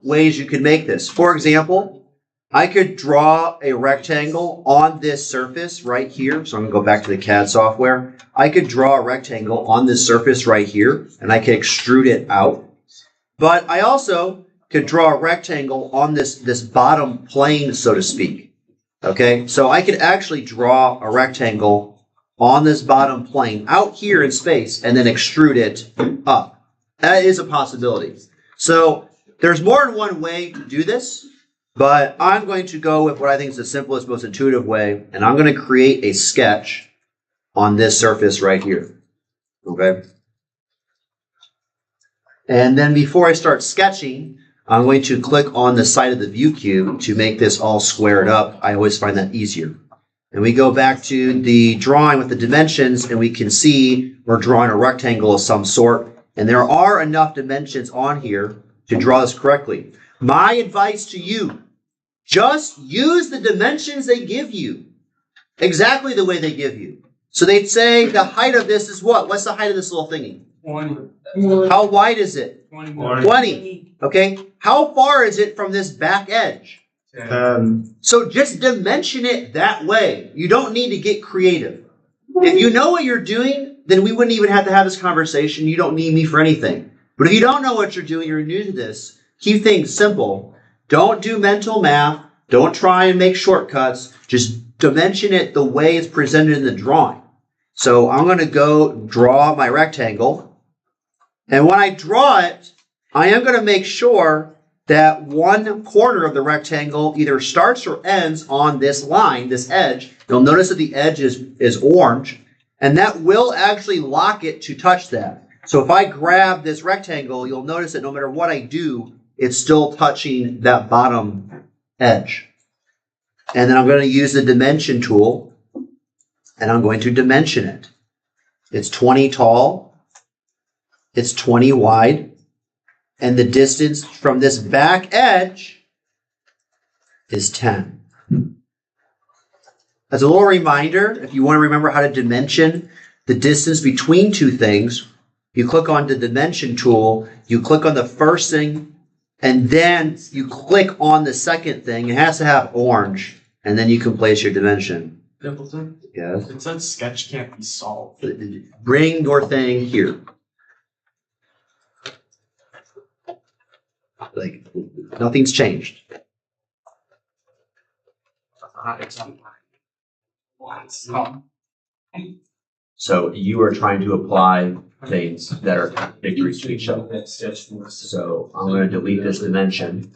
ways you could make this. For example, I could draw a rectangle on this surface right here. So I'm going to go back to the CAD software. I could draw a rectangle on this surface right here, and I could extrude it out. But I also could draw a rectangle on this bottom plane, so to speak. Okay, so I could actually draw a rectangle on this bottom plane out here in space and then extrude it up. That is a possibility. So there's more than one way to do this, but I'm going to go with what I think is the simplest, most intuitive way, and I'm going to create a sketch on this surface right here. Okay. And then before I start sketching, I'm going to click on the side of the view cube to make this all squared up. I always find that easier. And we go back to the drawing with the dimensions, and we can see we're drawing a rectangle of some sort. And there are enough dimensions on here to draw this correctly. My advice to you, just use the dimensions they give you. Exactly the way they give you. So they'd say the height of this is what? What's the height of this little thingy? 20. How wide is it? 20. 20. Okay. How far is it from this back edge? 10. So just dimension it that way. You don't need to get creative. If you know what you're doing, then we wouldn't even have to have this conversation. You don't need me for anything. But if you don't know what you're doing, you're new to this, keep things simple. Don't do mental math. Don't try and make shortcuts. Just dimension it the way it's presented in the drawing. So I'm going to go draw my rectangle. And when I draw it, I am going to make sure that one corner of the rectangle either starts or ends on this line, this edge. You'll notice that the edge is orange, and that will actually lock it to touch that. So if I grab this rectangle, you'll notice that no matter what I do, it's still touching that bottom edge. And then I'm going to use the dimension tool, and I'm going to dimension it. It's 20 tall, it's 20 wide, and the distance from this back edge is 10. As a little reminder, if you want to remember how to dimension the distance between two things, you click on the dimension tool, you click on the first thing, and then you click on the second thing. It has to have orange, and then you can place your dimension. Templeton? Yes. It said sketch can't be solved. Bring your thing here. Like, nothing's changed. So you are trying to apply things that are contradictory to each other. So I'm going to delete this dimension.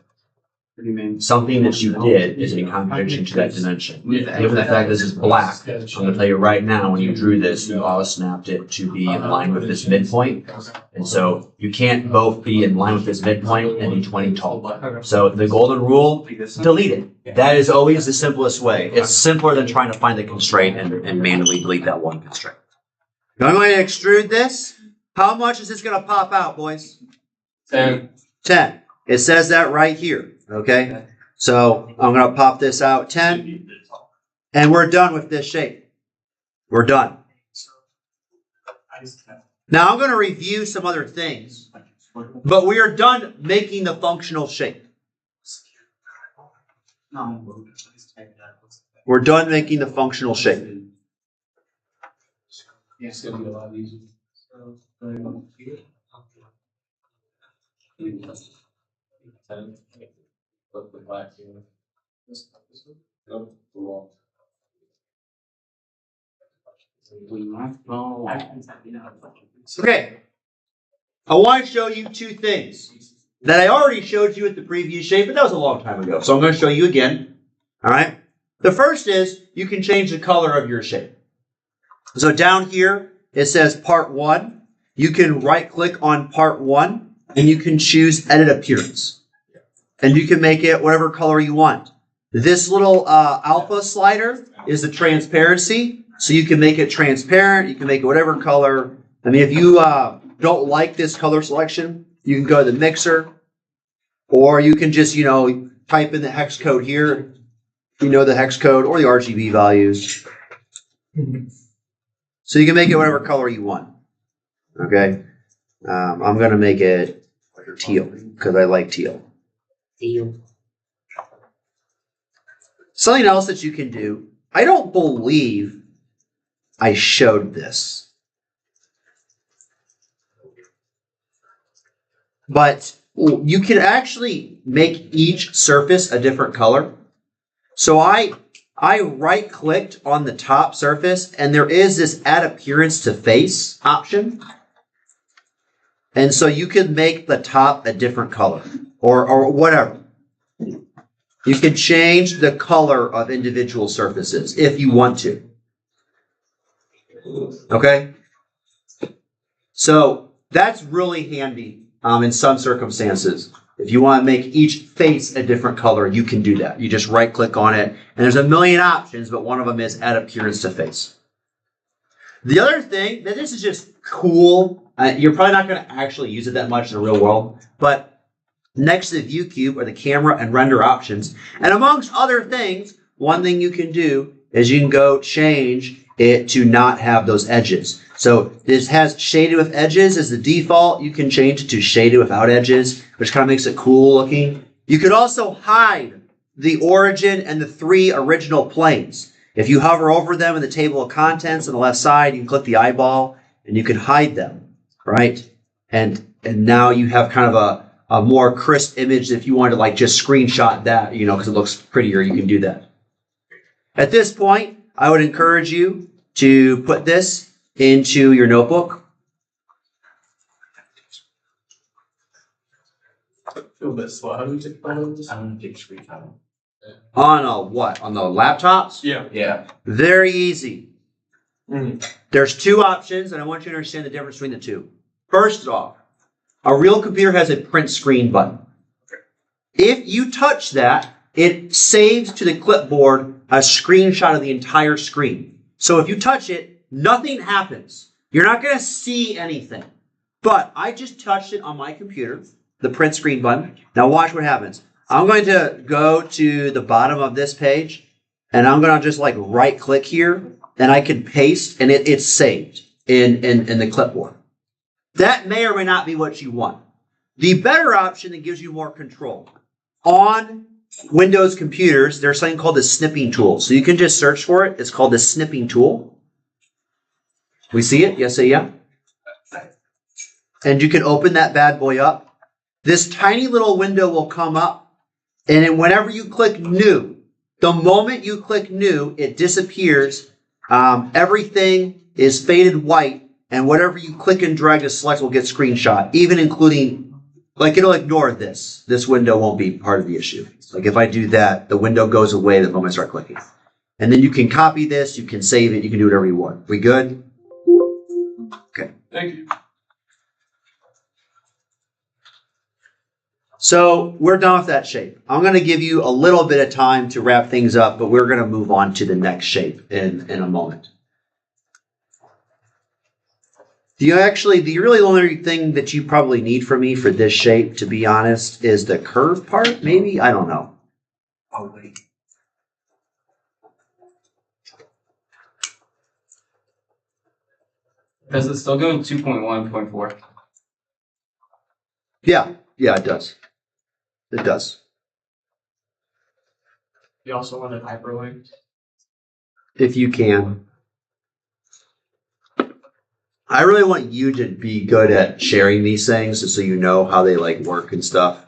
Something that you did is in contradiction to that dimension. Given the fact this is black, I'm going to tell you right now, when you drew this, you auto snapped it to be in line with this midpoint. And so you can't both be in line with this midpoint and be 20 tall. So the golden rule, delete it. That is always the simplest way. It's simpler than trying to find the constraint and manually delete that one constraint. Now I'm going to extrude this. How much is this going to pop out, boys? 10. 10. It says that right here. Okay, so I'm going to pop this out 10, and we're done with this shape. We're done. Now I'm going to review some other things, but we are done making the functional shape. We're done making the functional shape. It's going to be a lot easier. Okay, I want to show you two things that I already showed you at the previous shape, but that was a long time ago. So I'm going to show you again. All right. The first is you can change the color of your shape. So down here, it says part 1. You can right click on part 1 and you can choose edit appearance. And you can make it whatever color you want. This little alpha slider is the transparency. So you can make it transparent. You can make it whatever color. I mean, if you don't like this color selection, you can go to the mixer. Or you can just, type in the hex code here. You know the hex code or the RGB values. So you can make it whatever color you want. Okay. I'm going to make it teal because I like teal. Something else that you can do. I don't believe I showed this, but you can actually make each surface a different color. So I right clicked on the top surface and there is this add appearance to face option. And so you could make the top a different color or whatever. You can change the color of individual surfaces if you want to. Okay? So that's really handy in some circumstances. If you want to make each face a different color, you can do that. You just right click on it and there's a million options, but one of them is add appearance to face. The other thing, that this is just cool, you're probably not going to actually use it that much in the real world, but next to the view cube are the camera and render options. And amongst other things, one thing you can do is you can go change it to not have those edges. So this has shaded with edges as the default. You can change it to shaded without edges, which kind of makes it cool looking. You could also hide the origin and the 3 original planes. If you hover over them in the table of contents on the left side, you can click the eyeball and you can hide them, right? And now you have kind of a more crisp image. If you wanted to like just screenshot that, because it looks prettier, you can do that. At this point, I would encourage you to put this into your notebook. I feel a bit slow. How do we take photos? I'm gonna take a screenshot. On a what? On the laptops? Yeah. Very easy. There's 2 options, and I want you to understand the difference between the 2. First off, a real computer has a print screen button. If you touch that, it saves to the clipboard a screenshot of the entire screen. So if you touch it, nothing happens. You're not going to see anything. But I just touched it on my computer, the print screen button. Now watch what happens. I'm going to go to the bottom of this page, and I'm going to just like right click here, and I can paste, and it's saved in the clipboard. That may or may not be what you want. The better option that gives you more control. On Windows computers, there's something called the snipping tool. So you can just search for it. It's called the snipping tool. We see it? Yes, say yeah. And you can open that bad boy up. This tiny little window will come up. And then whenever you click new, the moment you click new, it disappears. Everything is faded white. And whatever you click and drag to select will get screenshot, even including, like it'll ignore this. This window won't be part of the issue. Like if I do that, the window goes away the moment I start clicking. And then you can copy this, you can save it, you can do whatever you want. We good? Okay. Thank you. So we're done with that shape. I'm going to give you a little bit of time to wrap things up, but we're going to move on to the next shape in a moment. The really only thing that you probably need from me for this shape, to be honest, is the curve part, maybe? I don't know. Oh, wait. Does it still go in 2.1.4? Yeah, it does. It does. You also wanted hyperlinked? If you can. I really want you to be good at sharing these things so you know how they like work and stuff,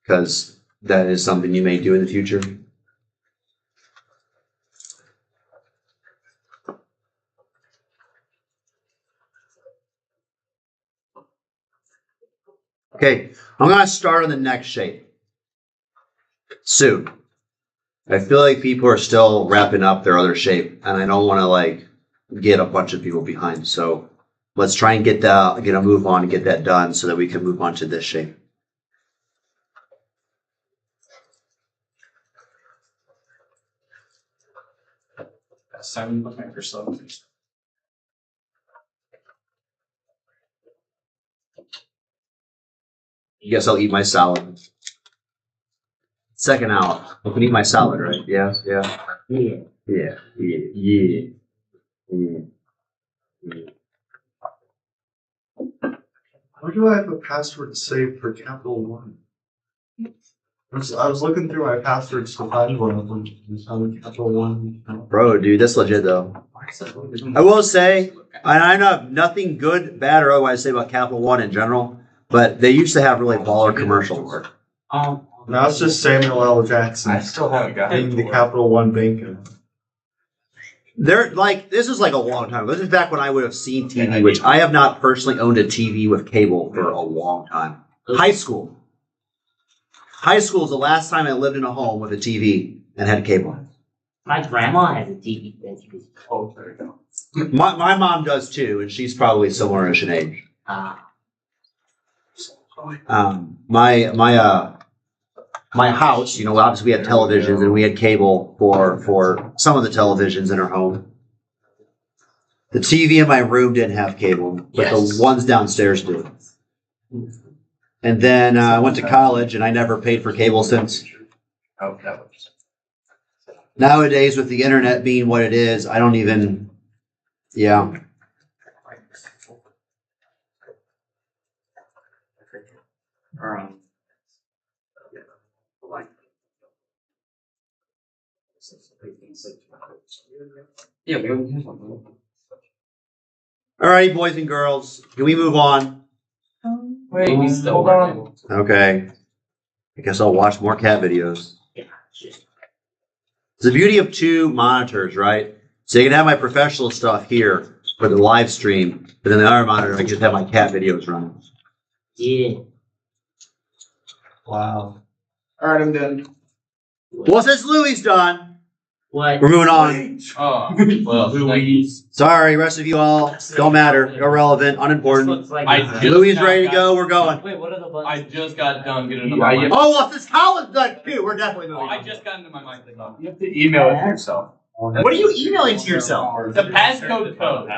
because that is something you may do in the future. Okay, I'm going to start on the next shape soon. I feel like people are still wrapping up their other shape, and I don't want to like get a bunch of people behind. So let's try and get a move on and get that done so that we can move on to this shape. That's 7 Microsoft. I guess I'll eat my salad. Second hour. I can eat my salad, right? Yeah. Why do I have a password saved for Capital One? I was looking through my passwords to find one of them. It's on Capital One. Bro, dude, that's legit though. I will say, I know nothing good, bad, or otherwise to say about Capital One in general, but they used to have really baller commercials. Now it's just Samuel L. Jackson I still haven't got being it. the Capital One banker. They're like, this is like a long time ago. This is back when I would have seen TV, which I have not personally owned a TV with cable for a long time. High school. High school is the last time I lived in a home with a TV and had cable. My grandma has a TV when she was older. My mom does too, and she's probably similar-ish in age. My house, you know, obviously we had televisions and we had cable for some of the televisions in our home. The TV in my room didn't have cable, but the ones downstairs do. And then I went to college and I never paid for cable since. Oh, that was. Nowadays, with the internet being what it is, I don't even, yeah. Yeah, we don't have All right, boys and girls, can we move on? Wait, we still got. Okay. I guess I'll watch more cat videos. It's the beauty of two monitors, right? So you can have my professional stuff here for the live stream, but then the other monitor, I can just have my cat videos running. Yeah. Wow. Alright, I'm done. Well, since Louie's done, What? we're moving on. Oh, well, Louise. Sorry, rest of you all. Don't matter. Irrelevant. Unimportant. Looks like I a- just- Louie's ready to go. We're going. Wait, what are the buttons? I just got done getting into my Oh, well, since Colin's done too, we're definitely moving I on. just got into my microphone. You have to email it to yourself. What are you emailing to yourself? The passcode code.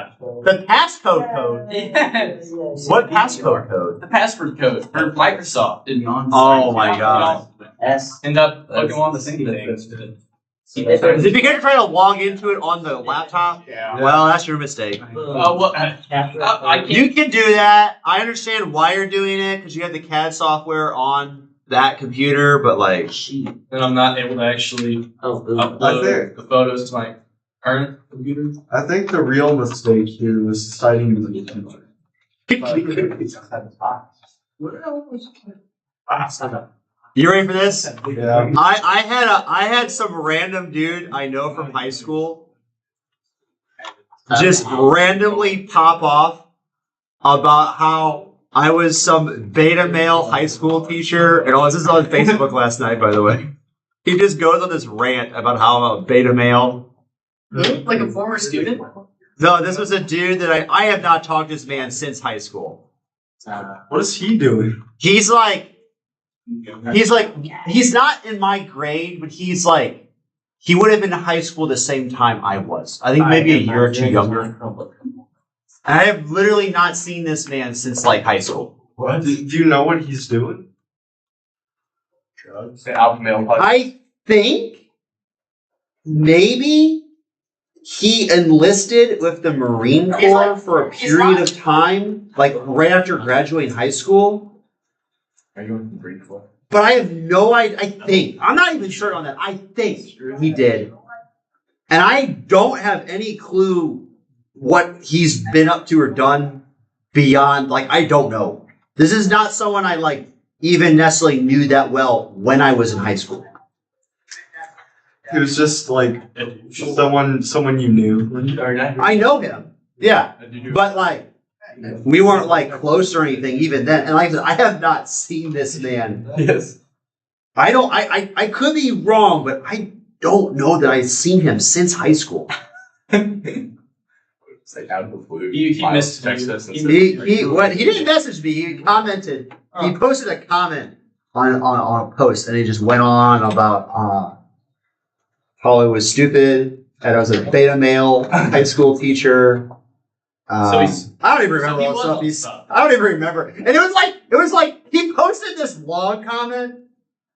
The passcode code? Yes. What passcode code? The password code for Microsoft. Oh my god. S. End up looking on the same thing. Is it because you're trying to log into it on the laptop? Yeah. Well, that's your mistake. Well, I can't. You can do that. I understand why you're doing it because you have the CAD software on that computer, but like, And I'm not able to actually Oh, ooh. upload the photos to my current computer. I think the real mistake here was citing the computer. you ready for this? Yeah. I had some random dude I know from high school just randomly pop off about how I was some beta male high school teacher, and all this is on Facebook last night, by the way. He just goes on this rant about how I'm a beta male. Like a former student? No, this was a dude that I have not talked to this man since high school. What is he doing? He's not in my grade, but he would have been in high school the same time I was. I think maybe a year or two younger. And I have literally not seen this man since like high school. What? Do you know what he's doing? Drugs. Alpha male. I think maybe he enlisted with the Marine Corps for a period of time, like right after graduating high school. Are you in grade 4? But I have no idea. I think. I'm not even sure on that. I think he did. And I don't have any clue what he's been up to or done beyond, like, I don't know. This is not someone I, like, even necessarily knew that well when I was in high school. He was just like someone you knew. I know him. Yeah. But, like, we weren't, like, close or anything even then. And like I said, I have not seen this man. Yes. I could be wrong, but I don't know that I've seen him since high school. It's like out of the blue. He missed text us. He didn't message me. He commented. He posted a comment on a post, and he just went on about how I was stupid, and I was a beta male high school teacher. I don't even remember all the stuff. I don't even remember. And it was like he posted this long comment,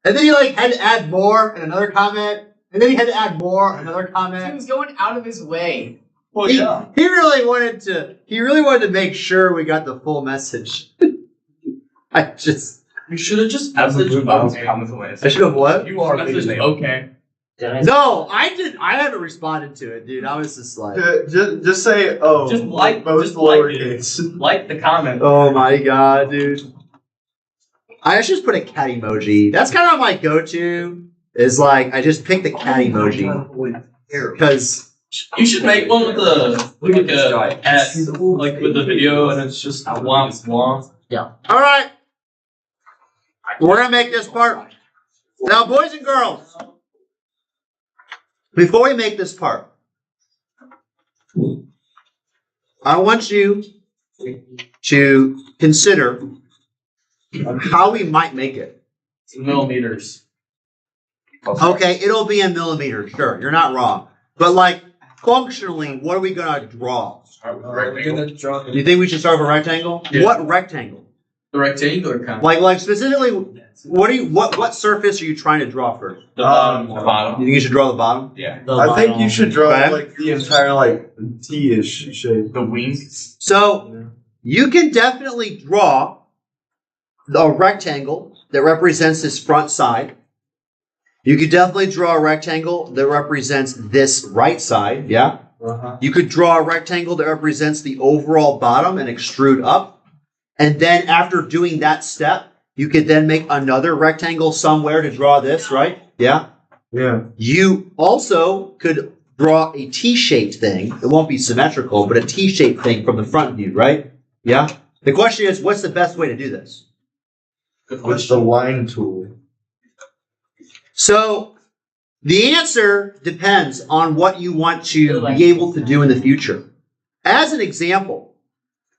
and then he like had to add more and another comment, and then he had to add more and another comment. He was going out of his way. Well, He yeah. really wanted to make sure we got the full message. I You should have just messaged okay. I should have what? You are messaged okay. No, I did. I haven't responded to it, dude. I was just like, Just say, oh. Just like- both just like lowercase. Like the comment. oh my god, dude. I should just put a cat emoji. That's kind of my go-to. Is like I just pick the cat emoji because You should make one with a at, like with the video, and it's just womp womp. all right, we're gonna make this part now, boys and girls. Before we make this part, I want you to consider how we might make it. Millimeters. Okay, it'll be in millimeters, sure. You're not wrong. But like functionally, what are we gonna draw? We're gonna draw Do you think we should start with a rectangle? Yeah. What rectangle? the rectangular kind. Like specifically, what surface are you trying to draw first? The bottom. You think you should draw the bottom? Yeah. I think you should draw Okay. like the entire like T-ish shape. The wings. So you can definitely draw a rectangle that represents this front side. You could definitely draw a rectangle that represents this right side, yeah? Uh-huh. You could draw a rectangle that represents the overall bottom and extrude up. And then after doing that step, you could then make another rectangle somewhere to draw this, right? Yeah? Yeah. You also could draw a T-shaped thing. It won't be symmetrical, but a T-shaped thing from the front view, right? Yeah? The question is, what's the best way to do this? What's the line tool? So the answer depends on what you want to be able to do in the future. As an example,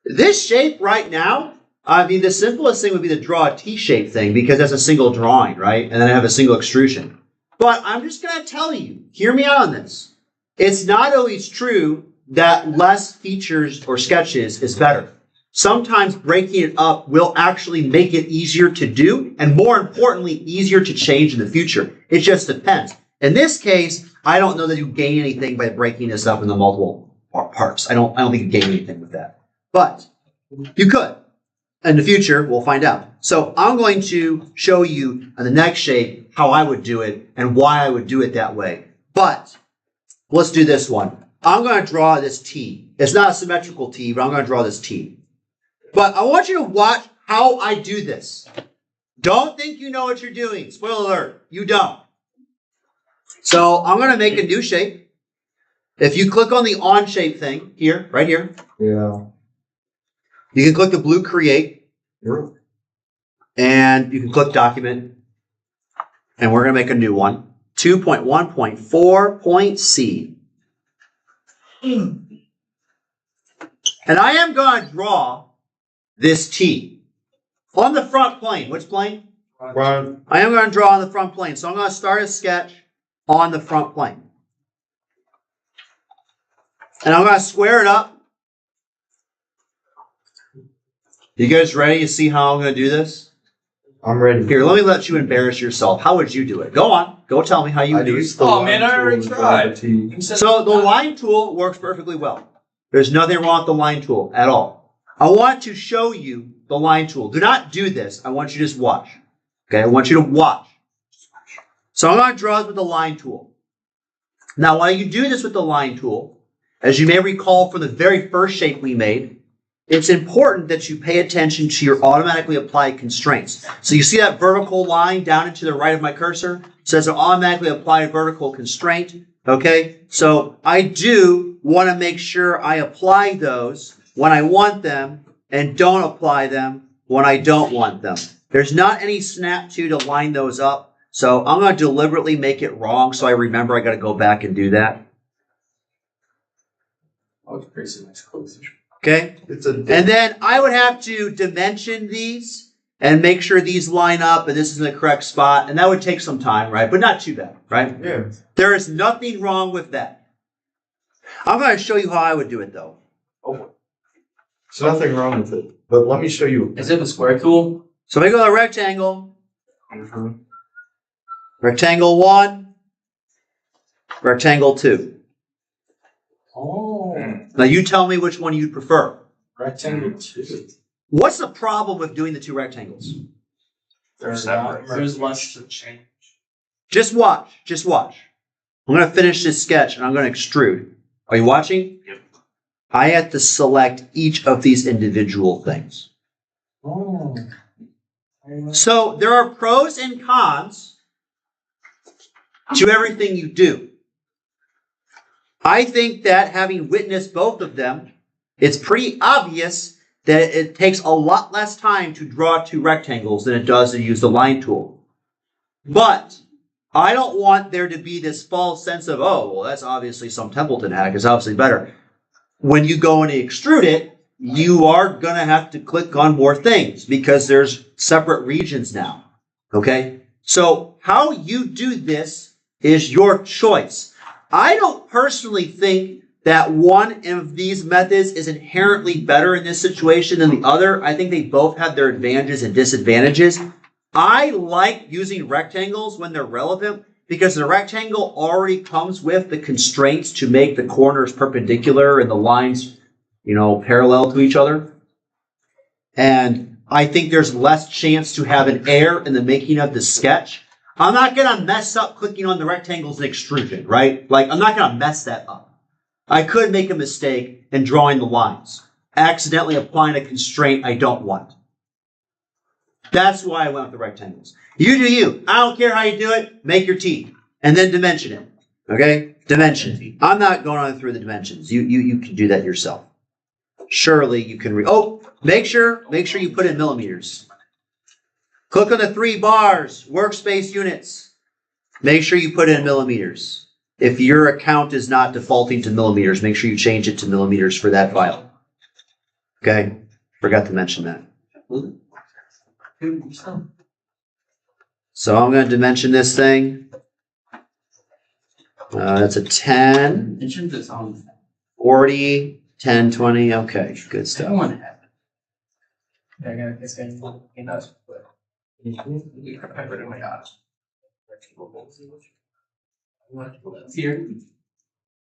this shape right now, I mean, the simplest thing would be to draw a T-shaped thing because that's a single drawing, right? And then I have a single extrusion. But I'm just going to tell you, hear me out on this. It's not always true that less features or sketches is better. Sometimes breaking it up will actually make it easier to do and more importantly, easier to change in the future. It just depends. In this case, I don't know that you gain anything by breaking this up into multiple parts. I don't think you gain anything with that. But you could. In the future, we'll find out. So I'm going to show you in the next shape how I would do it and why I would do it that way. But let's do this one. I'm going to draw this T. It's not a symmetrical T, but I'm going to draw this T. But I want you to watch how I do this. Don't think you know what you're doing. Spoiler alert, you don't. So I'm going to make a new shape. If you click on the on shape thing here, right here, Yeah. you can click the blue create and you can click document and we're going to make a new one. 2.1.4.C. And I am going to draw this T on the front plane. Which plane? Front. I am going to draw on the front plane. So I'm going to start a sketch on the front plane. And I'm going to square it up. You guys ready to see how I'm going to do this? I'm ready. Here, let me let you embarrass yourself. How would you do it? Go on. Go tell me how you would do it. Oh, man, I already tried. So the line tool works perfectly well. There's nothing wrong with the line tool at all. I want to show you the line tool. Do not do this. I want you to just watch. Okay, I want you to watch. So I'm going to draw this with the line tool. Now, while you do this with the line tool, as you may recall from the very first shape we made, it's important that you pay attention to your automatically applied constraints. So you see that vertical line down and to the right of my cursor? It says an automatically applied vertical constraint. Okay, so I do want to make sure I apply those when I want them and don't apply them when I don't want them. There's not any snap to line those up. So I'm going to deliberately make it wrong so I remember I got to go back and do that. Okay? And then I would have to dimension these and make sure these line up and this is in the correct spot. And that would take some time, right? But not too bad, right? Yeah. There is nothing wrong with that. I'm going to show you how I would do it, though. Oh. There's nothing wrong with it. But let me show you. Is it the square tool? So we go to rectangle. Rectangle 1. Rectangle 2. Oh. Now you tell me which one you'd prefer. Rectangle 2. What's the problem with doing the two rectangles? There's less to change. Just watch. Just watch. I'm going to finish this sketch and I'm going to extrude. Are you watching? Yep. I have to select each of these individual things. Oh. So there are pros and cons to everything you do. I think that having witnessed both of them, it's pretty obvious that it takes a lot less time to draw two rectangles than it does to use the line tool. But I don't want there to be this false sense of, oh, well, that's obviously some Templeton hack. It's obviously better. When you go and extrude it, you are going to have to click on more things because there's separate regions now. Okay? So how you do this is your choice. I don't personally think that one of these methods is inherently better in this situation than the other. I think they both have their advantages and disadvantages. I like using rectangles when they're relevant because the rectangle already comes with the constraints to make the corners perpendicular and the lines, parallel to each other. And I think there's less chance to have an error in the making of the sketch. I'm not going to mess up clicking on the rectangles and extrusion, right? I'm not going to mess that up. I could make a mistake in drawing the lines, accidentally applying a constraint I don't want. That's why I went with the rectangles. You do you. I don't care how you do it. Make your T. And then dimension it. Okay? Dimension. I'm not going on through the dimensions. You can do that yourself. Surely you can make sure you put in millimeters. Click on the 3 bars, workspace units. Make sure you put in millimeters. If your account is not defaulting to millimeters, make sure you change it to millimeters for that file. Okay? Forgot to mention that. So I'm going to dimension this thing. That's a 10, 40, 10, 20. Okay, good stuff. Here.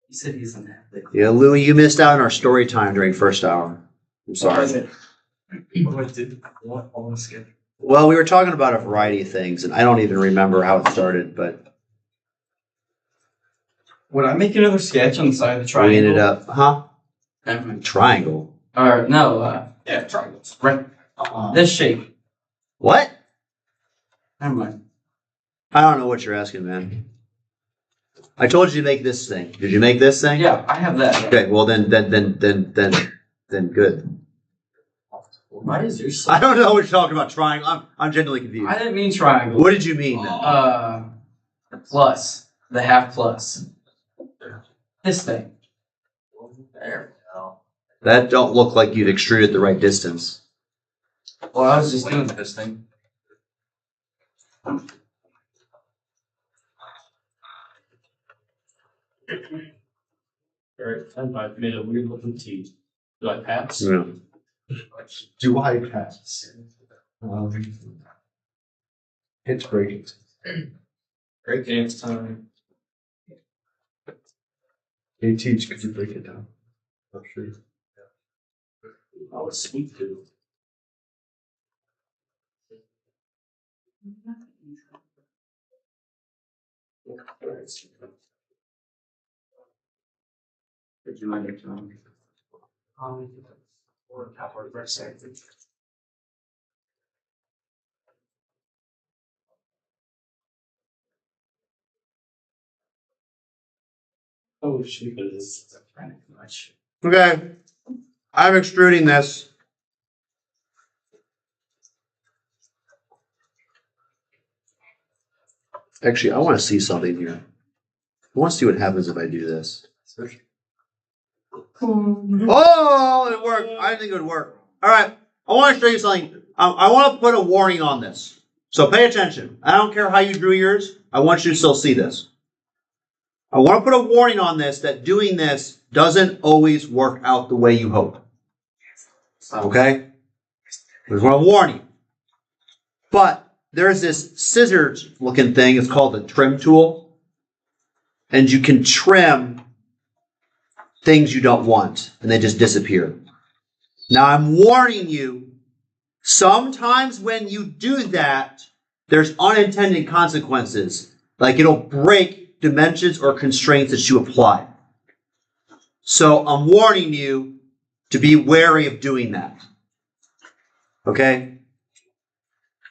He said he's in that. Yeah, Louie, you missed out on our story time during first hour. I'm sorry. Well, we were talking about a variety of things, and I don't even remember how it started, but Would I make another sketch on the side of the we triangle? ended up, Never mind. triangle. Or no, triangles. Right. This shape. What? Never mind. I don't know what you're asking, man. I told you to make this thing. Did you make this thing? Yeah, I have that. Okay, well then good. Why is yours so? I don't know what you're talking about. Triangle. I'm genuinely confused. I didn't mean triangle. What did you mean then? The plus. The half plus. This thing. There we go. That don't look like you've extruded the right distance. Well, I was just doing this thing. Alright, I've made a weird looking T. Do I pass? Yeah. Do I pass? It's breaking. Great dance time. Hey, Teach, could you break it down? Oh, sure. I was sweet too. Would you mind if or for a second? Oh shoot, but this is frantic much. Okay. I'm extruding this. Actually, I want to see something here. I want to see what happens if I do this. Oh, it worked. I think it would work. All right. I want to show you something. I want to put a warning on this. So pay attention. I don't care how you drew yours. I want you to still see this. I want to put a warning on this that doing this doesn't always work out the way you hope. Okay? I just want to warn you. But there's this scissors looking thing. It's called the trim tool. And you can trim things you don't want. And they just disappear. Now I'm warning you. Sometimes when you do that, there's unintended consequences. Like it'll break dimensions or constraints that you apply. So I'm warning you to be wary of doing that. Okay?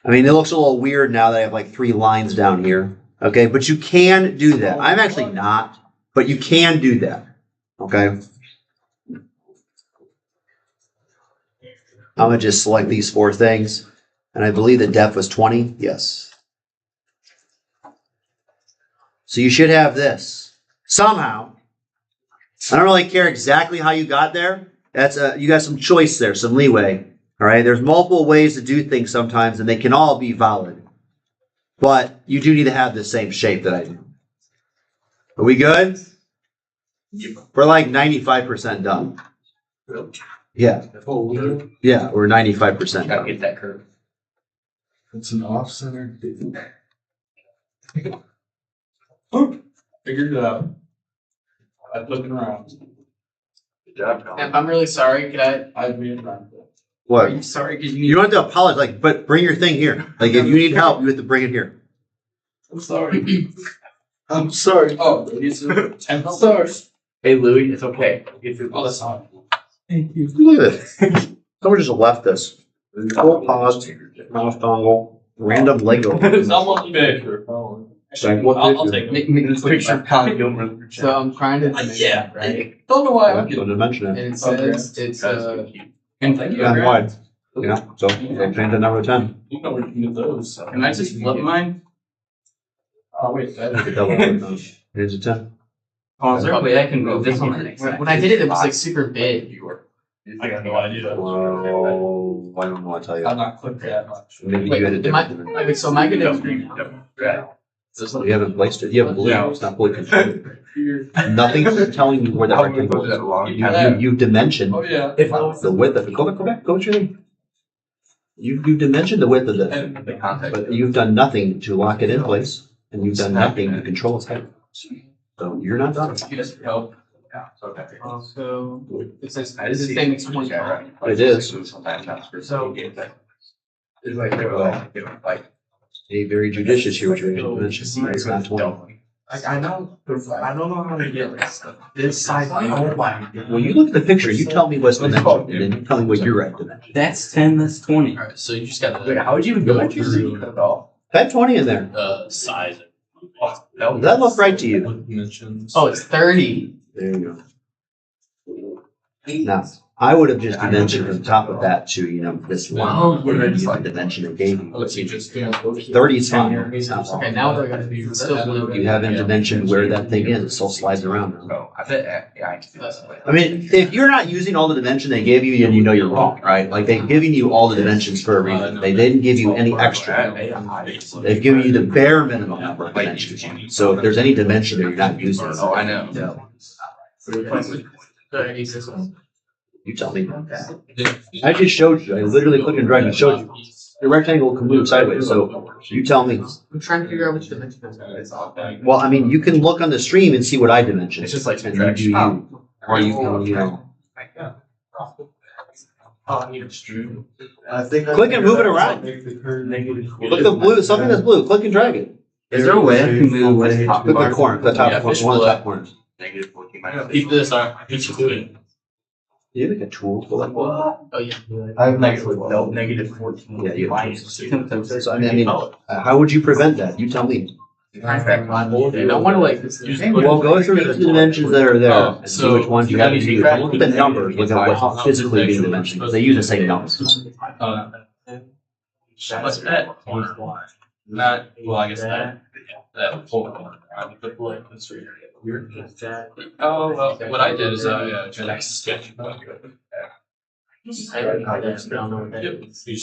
I mean, it looks a little weird now that I have like 3 lines down here. Okay, but you can do that. I'm actually not, but you can do that. Okay? I'm going to just select these 4 things. And I believe the depth was 20. Yes. So you should have this. Somehow. I don't really care exactly how you got there. You got some choice there, some leeway. All right? There's multiple ways to do things sometimes, and they can all be valid. But you do need to have the same shape that I do. Are we good? We're like 95% done. Yeah. Yeah, we're 95% done. Get that curve. It's an off-center. Figured it out. I'm looking around. Good job, Colin. I'm really sorry. Could I? I've made it around. Are What? you sorry? Because You don't have to apologize, like, but bring your thing here. Like, if you need help, you have to bring it here. I'm sorry. I'm sorry. Oh, these are 10 Sorry. Hey, Louie, it's okay. We'll get through. Oh, that's not. Thank you. Look at this. Someone just left this. Full pause, mouse dongle, random Lego. Someone picture. I'll take it. Make this picture of Colin Gilmer. so I'm trying to dimension, Yeah. right? Don't know why I'm I'm going to mention And it. it says it's And thank you. Yeah, wide. You know, so change the number 10. You know where you can get those. Can I just flip mine? Oh, wait. Make it double. Here's a 10. Oh, is there a way I can move this on the next when I did it, it was like super big. I got no idea. Whoa, I don't know what to tell you. I'm not clicked that much. Maybe Wait, you had a am I- different. Wait, so am I good at screen now? Yeah. You haven't placed it. You haven't believed it's not fully controlled. Nothing's telling you where that rectangle is. You've dimensioned Oh, yeah. the width of it. Go back. Go what's your name? You've dimensioned the width of this, And the context. but you've done nothing to lock it in place, and you've done nothing to control its height. So you're not done. You just help. Yeah. Okay. So it says this thing is 25. It is. So. It's like, they were like, Be very judicious here with your dimension. It's not 20. Like I don't know how to get this size. When you look at the picture, you tell me what's dimension, and then you tell me what you're at dimension. That's 10, that's 20. Alright, so you just gotta. Wait, how would you even go through I had 20 in there. size? Does that look right to you? Dimensions. Oh, it's 30. There you go. Now, I would have just dimensioned on top of that to, this one. Wow. Or maybe the dimension it gave you. Let's see, just. 30 is fine. It's not Okay, wrong. now what do I gotta do? Still blue. You haven't dimensioned where that thing is, it still slides around. Oh, I bet I can do this. I mean, if you're not using all the dimension they gave you, then you know you're wrong, right? Like they've given you all the dimensions for a reason. They didn't give you any extra. They've given you the bare minimum number of dimensions. So if there's any dimension that you're not using, Oh, I know. you tell me. I just showed you. I literally clicked and dragged and showed you. The rectangle can move sideways, so you tell me. I'm trying to figure out which dimension it is. Well, I mean, you can look on the stream and see what I dimensioned. It's just like And you do you. Or you can, Oh, I need extrude. I think Click and move it around. Look at blue, something that's blue, click and drag it. Is there a way I can move this top Click the bar? corner, the top Yeah, corner, fish one of the fillet. top corners. Negative 14 Yeah, minus. keep this on. Keep it moving. You have like a tool for like what? Oh, yeah. I have negative 14. Yeah, you have minus. So, I mean, how would you prevent that? You tell me. I don't want to like this. Well, go through the dimensions that are there Oh, and see so which ones you have to use. Don't look at the numbers, look at what's physically being dimensioned, because they use the same numbers. What's that? Not, well, I guess that whole corner. Oh, well, what I did is I just sketched. I don't know what that Yep. is. This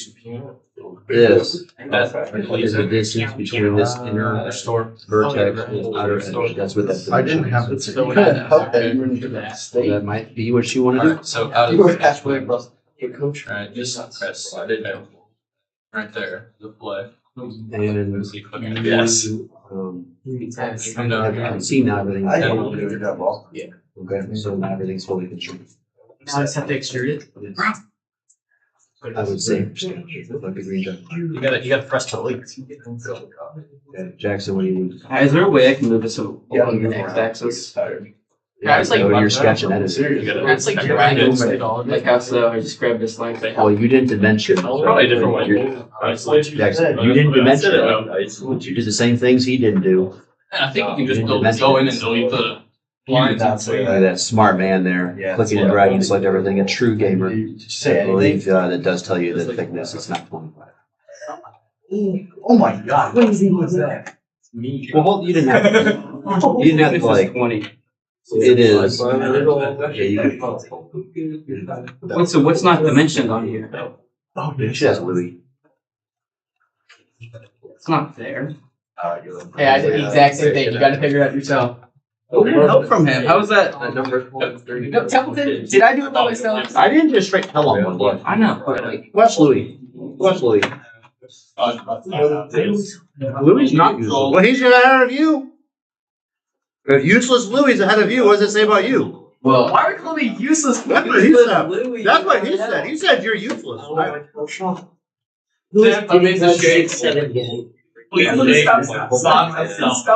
That's is the distance between this inner store. vertex and outer edge. That's what that I didn't dimension have is. to. So what I Help that you were into that So state. that might be what you want to do. Alright, so out You were of. halfway across. Hey, coach. Alright, just press slide it down. Right there, the play. And Yes. I've seen now everything. I don't want to do that ball. Okay, so now everything's fully controlled. Now I just have to extrude it. I would say. Like a green dot. You gotta press the link. Okay, Jackson, what do you need? Is there a way I can move this on the next axis? Yeah, it's like Go to your sketch and edit. That's like random. Like how so I just grab this line. Well, you didn't dimension. Probably a different way. Jackson, you didn't dimension it. You did the same things he didn't do. I think you can just go in and delete the lines. Look at that smart man there, clicking and dragging, select everything. A true gamer. I believe that does tell you the thickness. It's not 25. Oh my god. What was that? Well, you didn't have. You didn't have to like. 20. It is. What's not dimensioned on here? Oh, She has Louis. It's not there. Hey, I did the exact same thing. You gotta figure it out yourself. Help from him. How was that? No, Templeton, did I do it by myself? I didn't just straight tell him one. I know, but like, Watch Louis. Watch Louis. Louis not useless. Well, he's ahead of you. If useless Louis is ahead of you, what does it say about you? well, Why are we calling me useless? That's what he said. That's what he said. He said you're useless. Louis I made the shake. Again. Please stop.